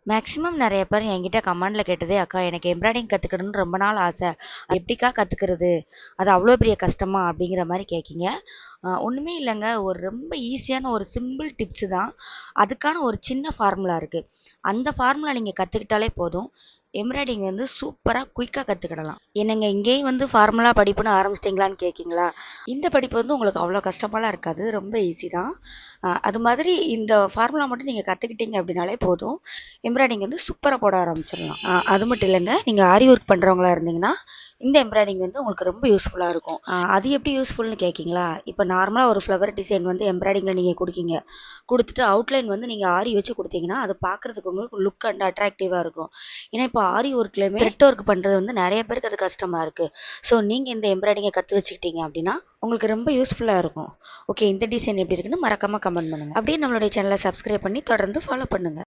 Maximum நெறைய பேர் என்கிட்ட கமெண்ட்ல கேட்டதே, "அக்கா எனக்கு எம்ப்ராய்டிங் கத்துக்கணும்னு ரொம்ப நாள் ஆசை. அது எப்படிக்கா கத்துக்கிறது? அது அவ்வளோ பெரிய கஷ்டமா?" அப்படிங்கிற மாரி கேட்கீங்க. ஒண்ணுமே இல்லங்க. ஒரு ரொம்ப ஈஸியான ஒரு சிம்பிள் டிப்ஸு தான். அதுக்கான ஒரு சின்ன ஃபார்முலா இருக்கு. அந்த ஃபார்முலா நீங்க கத்துக்கிட்டாலே போதும். எம்ப்ராய்டிங் வந்து சூப்பரா குயிக்கா கத்துக்கிடலாம். என்னங்க இங்கேயும் வந்து ஃபார்முலா படிப்புன்னு ஆரம்பிச்சிட்டீங்களான்னு கேட்கீங்களா? இந்த படிப்பு வந்து உங்களுக்கு அவ்வளோ கஷ்டமாலாம் இருக்காது. ரொம்ப ஈஸி தான். அது மாதிரி இந்த ஃபார்முலா மட்டும் நீங்க கத்துக்கிட்டீங்க அப்படின்னாலே போதும். எம்ப்ராய்டிங் வந்து சூப்பரா போட ஆரம்பிச்சிடலாம். அது மட்டும் இல்லங்க, நீங்க ஆரி ஒர்க் பண்றவங்களா இருந்தீங்கன்னா, இந்த எம்ப்ராய்டிங் வந்து உங்களுக்கு ரொம்ப யூஸ்ஃபுல்லா இருக்கும். அது எப்படி யூஸ்ஃபுல்னு கேட்கீங்களா? இப்ப நார்மலா ஒரு ஃப்ளவர் டிசைன் வந்து எம்ப்ராய்டிங்ல நீங்க குடுக்கீங்க. குடுத்துட்டு அவுட்லைன் வந்து நீங்க ஆரி வச்சு குடுத்தீங்கன்னா, அது பார்க்கறதுக்கு உங்களுக்கு லுக் அண்ட் அட்ராக்டிவா இருக்கும். ஏன்னா, இப்போ ஆரி ஒர்க்லயுமே த்ரெட் ஒர்க் பண்றது வந்து நெறைய பேருக்கு அது கஷ்டமா இருக்கு. ஸோ நீங்க இந்த எம்ப்ராய்டிங்க கத்து வச்சுக்கிட்டீங்க அப்படின்னா, உங்களுக்கு ரொம்ப யூஸ்ஃபுல்லா இருக்கும். ஓகே, இந்த டிசைன் எப்படி இருக்குன்னு மறக்காம கமெண்ட் பண்ணுங்க. அப்படியே நம்மளுடைய சேனல சப்ஸ்கிரைப் பண்ணி தொடர்ந்து ஃபாலோ பண்ணுங்க.